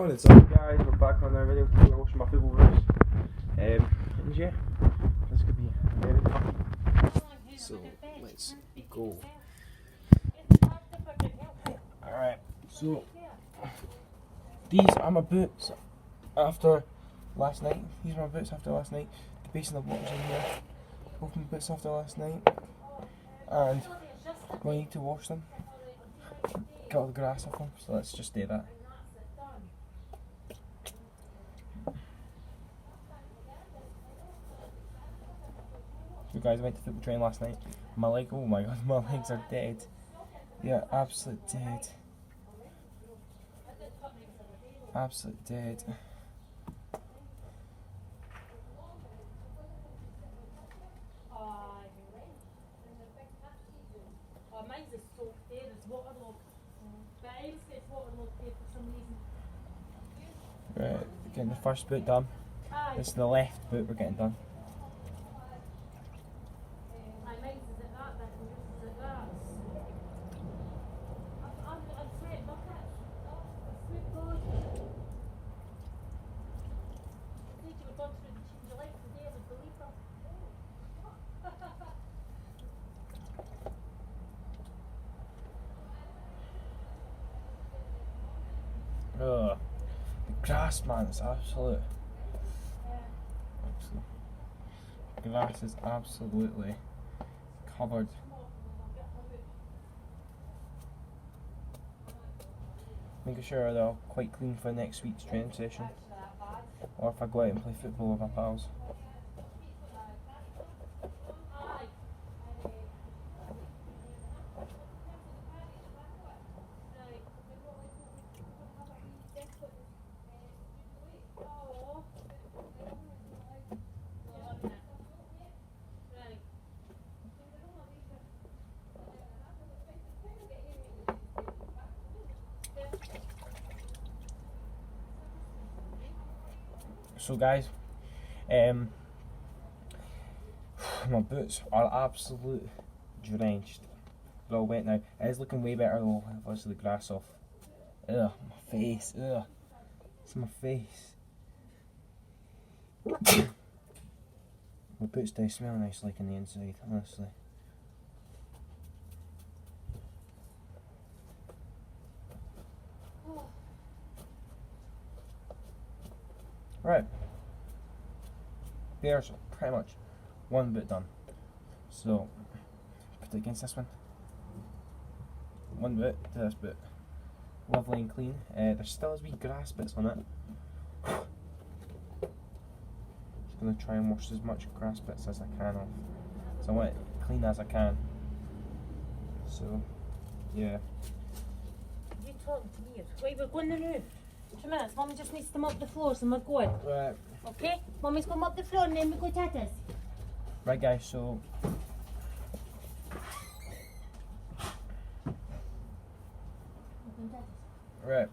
What's up guys, we're back on our video today watching my football boots. And yeah, this could be very fun. So let's go. Alright, so these are my boots after last night. These are my boots after last night. The basin of water's in here. Both my boots after last night. And we need to wash them. Get all the grass off them, so let's just do that. So guys, I went to football train last night. My leg, oh my god, my legs are dead. Yeah, absolute dead. Absolute dead. Mine's is soaked there, it's waterlogged. But Iris gets waterlogged there for some reason. Right, getting the first boot done. This is the left boot we're getting done. Mine's is at that bit and yours is at that. I'm sweating buckets. I'm sweating God. I think you were going through the change of life today, I would believe her. Ugh. The grass, man, is absolute. The grass is absolutely covered. Making sure they're all quite clean for next week's training session. Or if I go out and play football with my pals. So guys, my boots are absolute drenched. They're all wet now. It is looking way better though, obviously the grass off. Ugh, my face, ugh. It's my face. My boots do smell nice like on the inside, honestly. Right, there's pretty much one boot done. So, put it against this one. One boot to this boot. Lovely and clean. There still has wee grass bits on it. Just going to try and wash as much grass bits as I can off. So I want it clean as I can. So, yeah. You talking to me? Wait, we're going to the roof. 2 minutes, Mummy just needs to mop the floors and we're going. Right. Okay? Mummy's going to mop the floor and then we go tatas. Right guys, so right.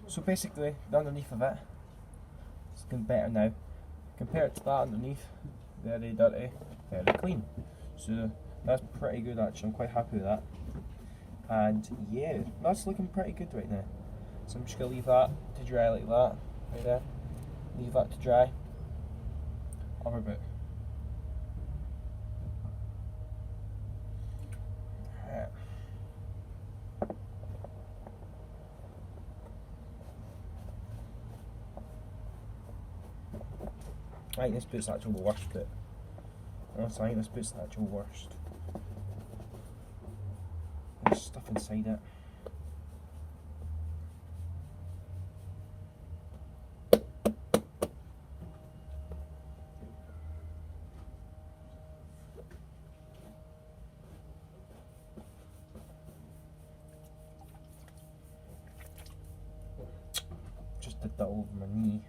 So basically the underneath of it is getting better now. Compared to that underneath, very dirty, very clean. So that's pretty good actually, I'm quite happy with that. And yeah, that's looking pretty good right now. So I'm just gonna leave that to dry like that, right there. Leave that to dry. Other bit. I think this boot's actually the worst bit. Honestly, I think this boot's the actual worst. There's stuff inside it. Just did that over my knee.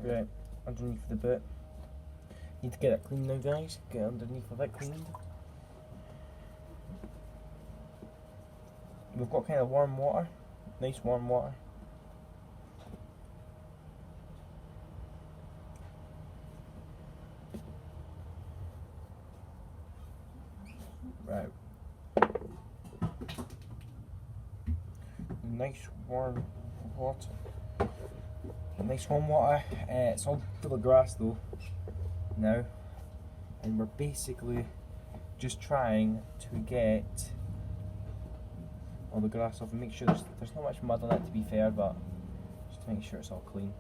Right, underneath the boot. Need to get it clean now guys. Get underneath of it cleaned. We've got kind of warm water. Nice warm water. Right. Nice warm water. nice warm water. It's all full of grass though now, and we're basically just trying to get all the grass off and make sure there's not much mud on it, to be fair, but just to make sure it's all clean.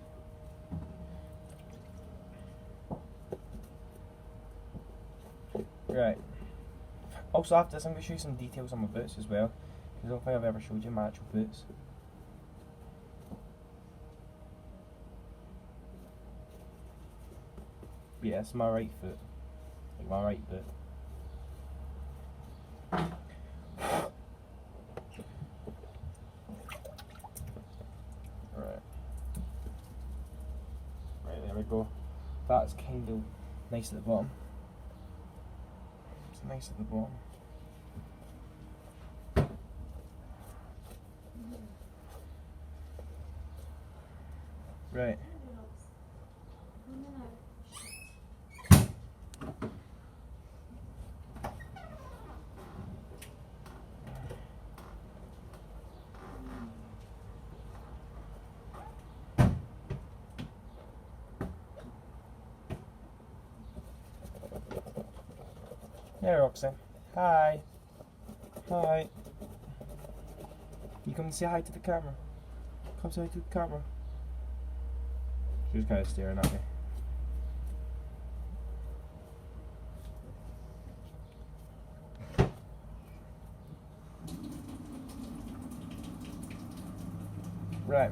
Right. Also after this I'm going to show you some details on my boots as well, because I don't think I've ever showed you my actual boots. But yeah, it's my right foot. Like my right boot. Right, there we go. That's kind of nice at the bottom. It's nice at the bottom. Right. Hey Roxanne. Hi. Hi. You come and say hi to the camera. Come say hi to the camera. She's kind of staring at me. Right.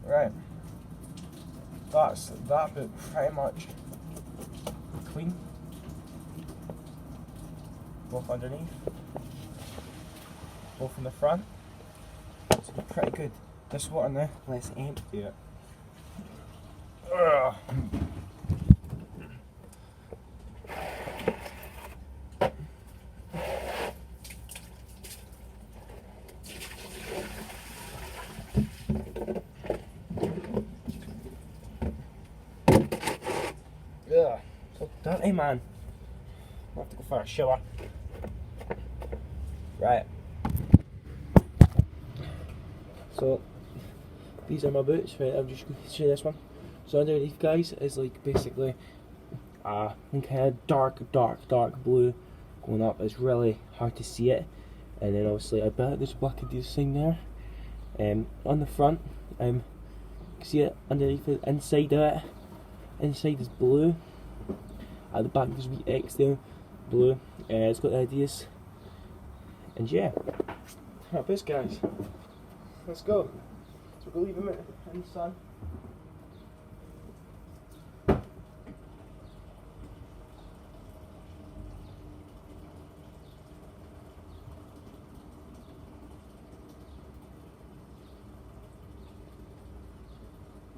Right. That's that bit pretty much clean. Both underneath. Both in the front. So they're pretty good. This water now, let's empty it. Ugh. Ugh, so dirty, man. I'll have to go for a shower. Right. So these are my boots. Right, I'm just going to show you this one. So underneath, guys, is like basically kind of dark blue going up. It's really hard to see it. And then obviously I bet there's a Black Adidas thing there. On the front, you can see it underneath it, inside of it. Inside is blue. At the back there's a wee X there, blue. It's got the ideas. And yeah, right, this guys. Let's go. So we'll leave them in the sun.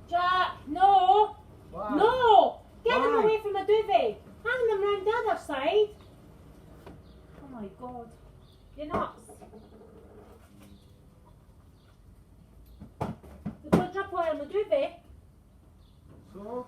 Jack, no! Why? No! Get them Why? away from my duvet! Hang them round the other side! Oh my god. You're nuts. They've got drop oil on my duvet. So?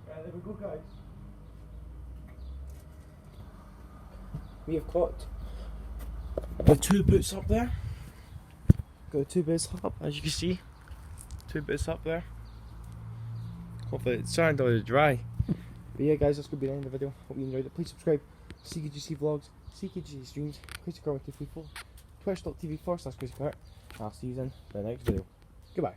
There we go, guys. We have got the two boots up there. Got two boots up, as you can see. Two boots up there. Hopefully it's starting to dry. But yeah, guys, that's going to be the end of the video. Hope you enjoyed it. Please subscribe. CKGC Vlogs, CKGC Streams, Crazy Car 1234, twitch.tv/CrazyCart. I'll see you in the next video. Goodbye.